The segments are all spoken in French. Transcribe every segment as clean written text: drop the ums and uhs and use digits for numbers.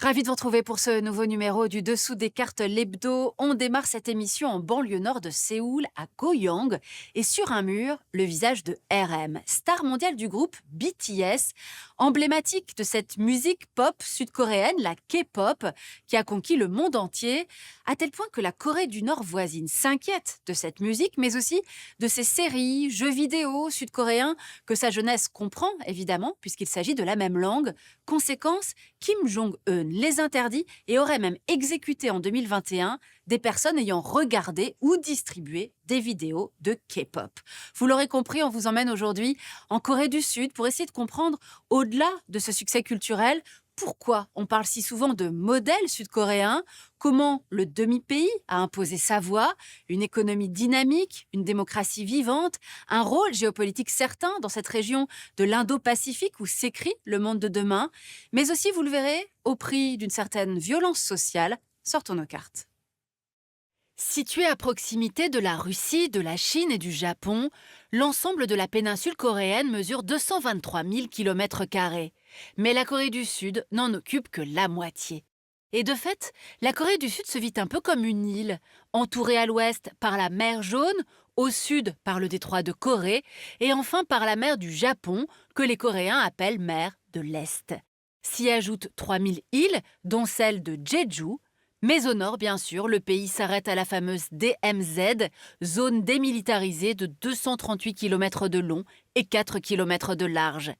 Ravi de vous retrouver pour ce nouveau numéro du Dessous des cartes l'hebdo. On démarre cette émission en banlieue nord de Séoul, à Goyang. Et sur un mur, le visage de RM, star mondiale du groupe BTS, emblématique de cette musique pop sud-coréenne, la K-pop, qui a conquis le monde entier, à tel point que la Corée du Nord voisine s'inquiète de cette musique, mais aussi de ses séries, jeux vidéo sud-coréens, que sa jeunesse comprend, évidemment, puisqu'il s'agit de la même langue. Conséquence, Kim Jong-un les interdit et aurait même exécuté en 2021 des personnes ayant regardé ou distribué des vidéos de K-pop. Vous l'aurez compris, on vous emmène aujourd'hui en Corée du Sud pour essayer de comprendre, au-delà de ce succès culturel, pourquoi on parle si souvent de modèle sud-coréen, comment le demi-pays a imposé sa voix, une économie dynamique, une démocratie vivante, un rôle géopolitique certain dans cette région de l'Indo-Pacifique où s'écrit le monde de demain, mais aussi, vous le verrez, au prix d'une certaine violence sociale. Sortons nos cartes. Situé à proximité de la Russie, de la Chine et du Japon, l'ensemble de la péninsule coréenne mesure 223 000 km². Mais la Corée du Sud n'en occupe que la moitié. Et de fait, la Corée du Sud se vit un peu comme une île, entourée à l'ouest par la mer Jaune, au sud par le détroit de Corée, et enfin par la mer du Japon, que les Coréens appellent mer de l'Est. S'y ajoutent 3000 îles, dont celle de Jeju. Mais au nord, bien sûr, le pays s'arrête à la fameuse DMZ, zone démilitarisée de 238 km de long et 4 km de large.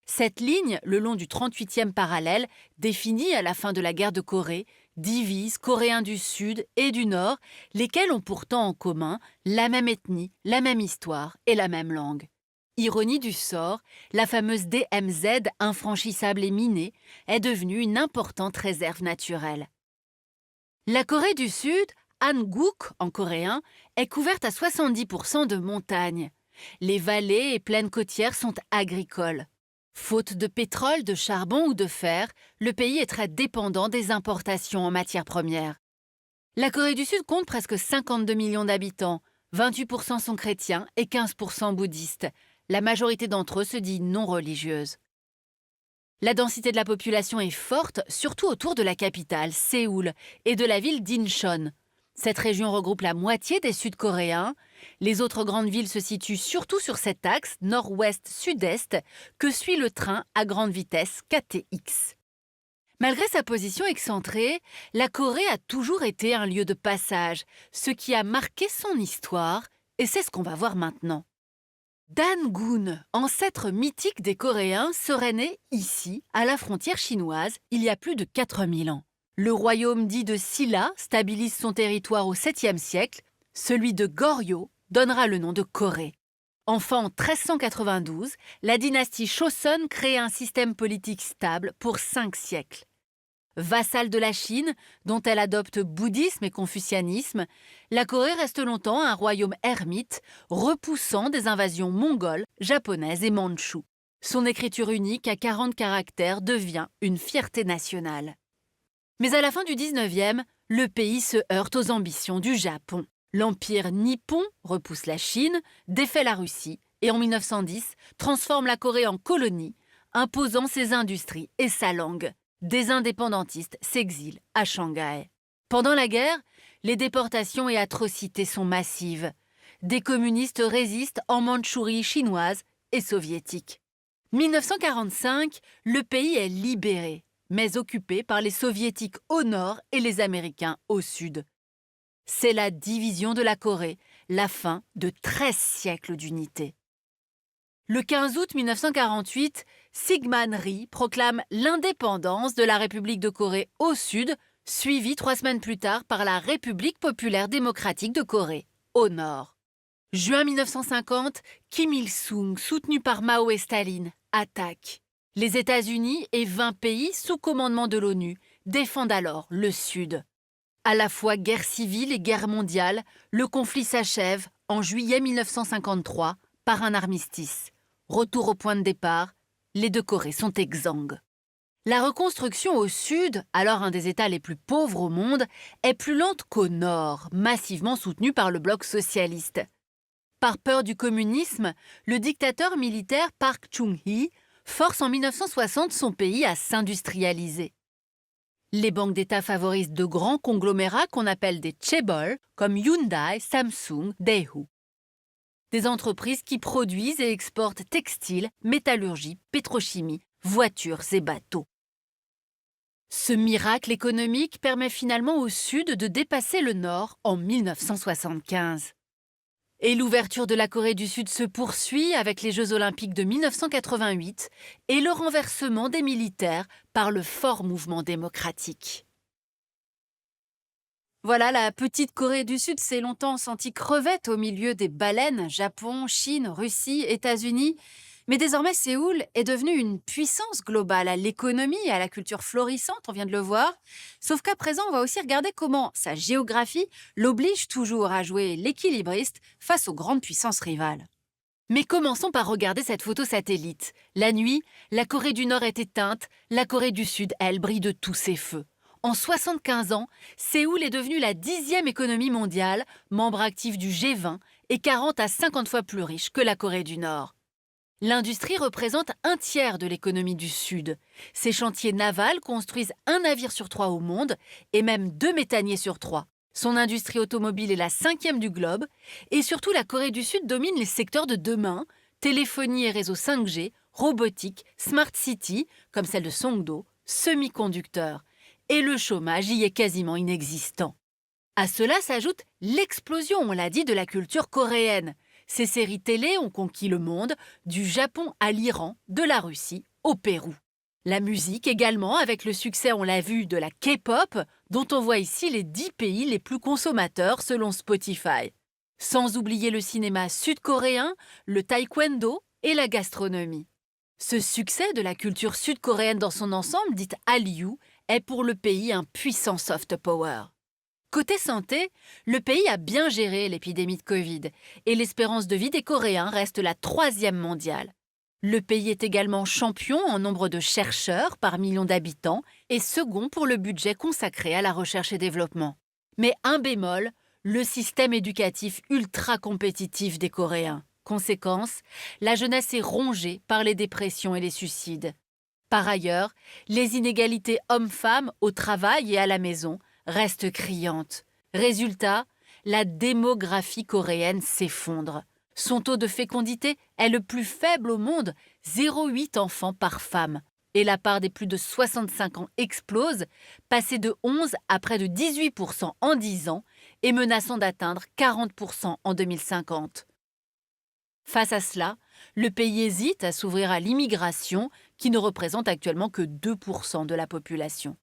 Cette ligne, le long du 38e parallèle, définie à la fin de la guerre de Corée, divise Coréens du Sud et du Nord, lesquels ont pourtant en commun la même ethnie, la même histoire et la même langue. Ironie du sort, la fameuse DMZ, infranchissable et minée, est devenue une importante réserve naturelle. La Corée du Sud, Hanguk en coréen, est couverte à 70% de montagnes. Les vallées et plaines côtières sont agricoles. Faute de pétrole, de charbon ou de fer, le pays est très dépendant des importations en matières premières. La Corée du Sud compte presque 52 millions d'habitants, 28% sont chrétiens et 15% bouddhistes. La majorité d'entre eux se dit non religieuse. La densité de la population est forte, surtout autour de la capitale, Séoul, et de la ville d'Incheon. Cette région regroupe la moitié des Sud-Coréens. Les autres grandes villes se situent surtout sur cet axe nord-ouest-sud-est que suit le train à grande vitesse KTX. Malgré sa position excentrée, la Corée a toujours été un lieu de passage, ce qui a marqué son histoire, et c'est ce qu'on va voir maintenant. Dangun, ancêtre mythique des Coréens, serait né ici, à la frontière chinoise, il y a plus de 4000 ans. Le royaume dit de Silla stabilise son territoire au 7e siècle. Celui de Goryeo donnera le nom de Corée. Enfin, en 1392, la dynastie Joseon crée un système politique stable pour 5 siècles. Vassale de la Chine, dont elle adopte bouddhisme et confucianisme, la Corée reste longtemps un royaume ermite, repoussant des invasions mongoles, japonaises et mandchoues. Son écriture unique à 40 caractères devient une fierté nationale. Mais à la fin du 19e, le pays se heurte aux ambitions du Japon. L'empire nippon repousse la Chine, défait la Russie et en 1910 transforme la Corée en colonie, imposant ses industries et sa langue. Des indépendantistes s'exilent à Shanghai. Pendant la guerre, les déportations et atrocités sont massives. Des communistes résistent en Mandchourie chinoise et soviétique. 1945, le pays est libéré, mais occupé par les soviétiques au nord et les américains au sud. C'est la division de la Corée, la fin de 13 siècles d'unité. Le 15 août 1948, Syngman Rhee proclame l'indépendance de la République de Corée au sud, suivie 3 semaines plus tard par la République populaire démocratique de Corée au nord. Juin 1950, Kim Il-sung, soutenu par Mao et Staline, attaque. Les États-Unis et 20 pays sous commandement de l'ONU défendent alors le Sud. À la fois guerre civile et guerre mondiale, le conflit s'achève en juillet 1953 par un armistice. Retour au point de départ, les deux Corées sont exsangues. La reconstruction au sud, alors un des États les plus pauvres au monde, est plus lente qu'au nord, massivement soutenue par le bloc socialiste. Par peur du communisme, le dictateur militaire Park Chung-hee force en 1960 son pays à s'industrialiser. Les banques d'État favorisent de grands conglomérats qu'on appelle des chaebol, comme Hyundai, Samsung, Daewoo. Des entreprises qui produisent et exportent textiles, métallurgie, pétrochimie, voitures et bateaux. Ce miracle économique permet finalement au Sud de dépasser le Nord en 1975. Et l'ouverture de la Corée du Sud se poursuit avec les Jeux olympiques de 1988 et le renversement des militaires par le fort mouvement démocratique. Voilà, la petite Corée du Sud s'est longtemps sentie crevette au milieu des baleines, Japon, Chine, Russie, États-Unis. Mais désormais, Séoul est devenue une puissance globale à l'économie et à la culture florissante, on vient de le voir. Sauf qu'à présent, on va aussi regarder comment sa géographie l'oblige toujours à jouer l'équilibriste face aux grandes puissances rivales. Mais commençons par regarder cette photo satellite. La nuit, la Corée du Nord est éteinte, la Corée du Sud, elle, brille de tous ses feux. En 75 ans, Séoul est devenue la 10e économie mondiale, membre actif du G20 et 40 à 50 fois plus riche que la Corée du Nord. L'industrie représente un tiers de l'économie du Sud. Ses chantiers navals construisent un navire sur 3 au monde et même 2 méthaniers sur 3. Son industrie automobile est la 5e du globe et surtout la Corée du Sud domine les secteurs de demain, téléphonie et réseaux 5G, robotique, smart city comme celle de Songdo, semi-conducteurs. Et le chômage y est quasiment inexistant. À cela s'ajoute l'explosion, on l'a dit, de la culture coréenne. Ces séries télé ont conquis le monde, du Japon à l'Iran, de la Russie au Pérou. La musique également, avec le succès, on l'a vu, de la K-pop, dont on voit ici les 10 pays les plus consommateurs selon Spotify. Sans oublier le cinéma sud-coréen, le taekwondo et la gastronomie. Ce succès de la culture sud-coréenne dans son ensemble, dite Hallyu, est pour le pays un puissant soft power. Côté santé, le pays a bien géré l'épidémie de Covid et l'espérance de vie des Coréens reste la 3e mondiale. Le pays est également champion en nombre de chercheurs par million d'habitants et second pour le budget consacré à la recherche et développement. Mais un bémol, le système éducatif ultra compétitif des Coréens. Conséquence, la jeunesse est rongée par les dépressions et les suicides. Par ailleurs, les inégalités hommes-femmes au travail et à la maison restent criantes. Résultat, la démographie coréenne s'effondre. Son taux de fécondité est le plus faible au monde, 0,8 enfants par femme. Et la part des plus de 65 ans explose, passée de 11 à près de 18% en 10 ans et menaçant d'atteindre 40% en 2050. Face à cela, le pays hésite à s'ouvrir à l'immigration, qui ne représente actuellement que 2% de la population.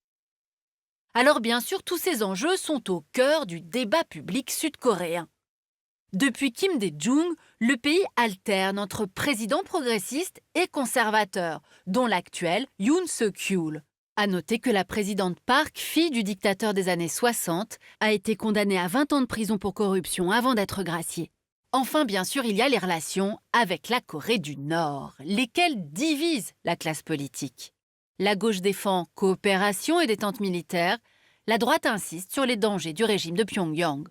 Alors bien sûr, tous ces enjeux sont au cœur du débat public sud-coréen. Depuis Kim Dae-jung, le pays alterne entre présidents progressistes et conservateurs, dont l'actuel Yoon Suk-yeol. À noter que la présidente Park, fille du dictateur des années 60, a été condamnée à 20 ans de prison pour corruption avant d'être graciée. Enfin, bien sûr, il y a les relations avec la Corée du Nord, lesquelles divisent la classe politique. La gauche défend coopération et détente militaire, la droite insiste sur les dangers du régime de Pyongyang.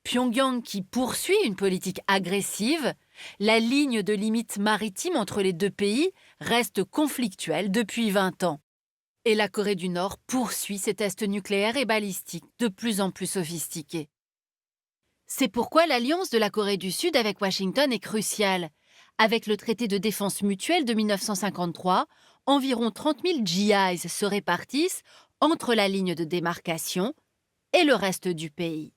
Pyongyang qui poursuit une politique agressive, la ligne de limite maritime entre les deux pays reste conflictuelle depuis 20 ans. Et la Corée du Nord poursuit ses tests nucléaires et balistiques de plus en plus sophistiqués. C'est pourquoi l'alliance de la Corée du Sud avec Washington est cruciale. Avec le traité de défense mutuelle de 1953, environ 30 000 GIs se répartissent entre la ligne de démarcation et le reste du pays.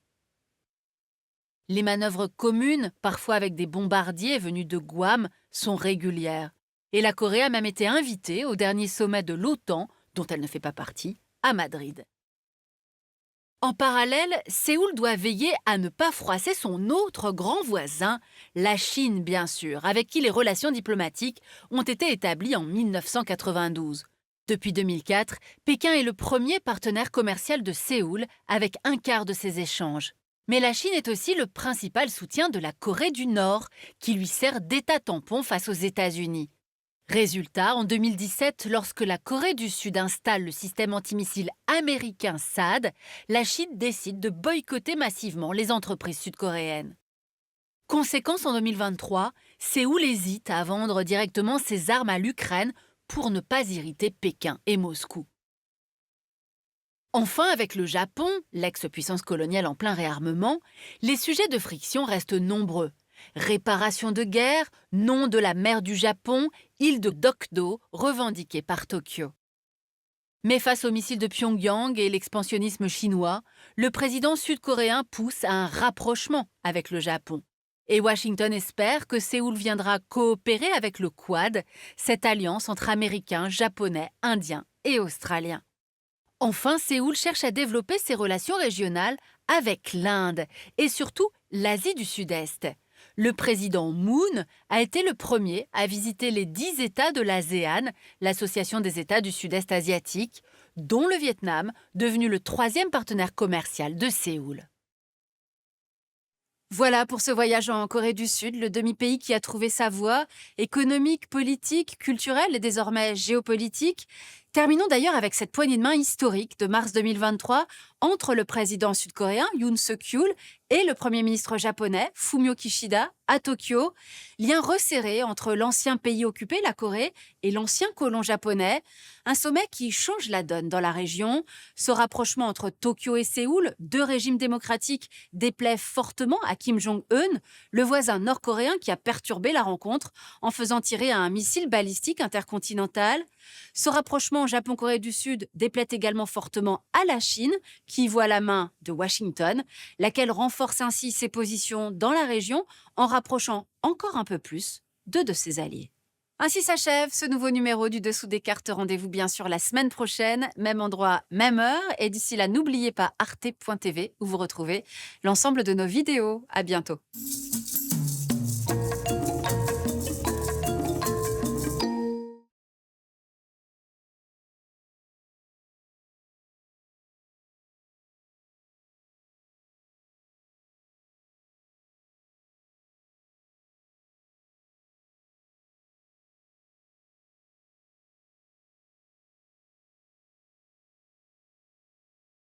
Les manœuvres communes, parfois avec des bombardiers venus de Guam, sont régulières. Et la Corée a même été invitée au dernier sommet de l'OTAN, dont elle ne fait pas partie, à Madrid. En parallèle, Séoul doit veiller à ne pas froisser son autre grand voisin, la Chine bien sûr, avec qui les relations diplomatiques ont été établies en 1992. Depuis 2004, Pékin est le premier partenaire commercial de Séoul, avec un quart de ses échanges. Mais la Chine est aussi le principal soutien de la Corée du Nord, qui lui sert d'état tampon face aux États-Unis. Résultat, en 2017, lorsque la Corée du Sud installe le système antimissile américain THAAD, la Chine décide de boycotter massivement les entreprises sud-coréennes. Conséquence, en 2023, Séoul hésite à vendre directement ses armes à l'Ukraine pour ne pas irriter Pékin et Moscou. Enfin, avec le Japon, l'ex-puissance coloniale en plein réarmement, les sujets de friction restent nombreux. Réparation de guerre, nom de la mer du Japon, île de Dokdo, revendiquée par Tokyo. Mais face aux missiles de Pyongyang et l'expansionnisme chinois, le président sud-coréen pousse à un rapprochement avec le Japon. Et Washington espère que Séoul viendra coopérer avec le Quad, cette alliance entre Américains, Japonais, Indiens et Australiens. Enfin, Séoul cherche à développer ses relations régionales avec l'Inde et surtout l'Asie du Sud-Est. Le président Moon a été le premier à visiter les 10 États de l'ASEAN, l'Association des États du Sud-Est asiatique, dont le Vietnam, devenu le 3e partenaire commercial de Séoul. Voilà pour ce voyage en Corée du Sud, le demi-pays qui a trouvé sa voie économique, politique, culturelle et désormais géopolitique. Terminons d'ailleurs avec cette poignée de main historique de mars 2023 entre le président sud-coréen Yoon Suk-yeol et le premier ministre japonais Fumio Kishida à Tokyo. Lien resserré entre l'ancien pays occupé, la Corée, et l'ancien colon japonais. Un sommet qui change la donne dans la région. Ce rapprochement entre Tokyo et Séoul, deux régimes démocratiques, déplaît fortement à Kim Jong-un, le voisin nord-coréen qui a perturbé la rencontre en faisant tirer un missile balistique intercontinental. Ce rapprochement Japon-Corée du Sud déplaît également fortement à la Chine, qui voit la main de Washington, laquelle renforce ainsi ses positions dans la région en rapprochant encore un peu plus deux de ses alliés. Ainsi s'achève ce nouveau numéro du Dessous des cartes. Rendez-vous bien sûr la semaine prochaine, même endroit, même heure. Et d'ici là, n'oubliez pas arte.tv où vous retrouvez l'ensemble de nos vidéos. À bientôt.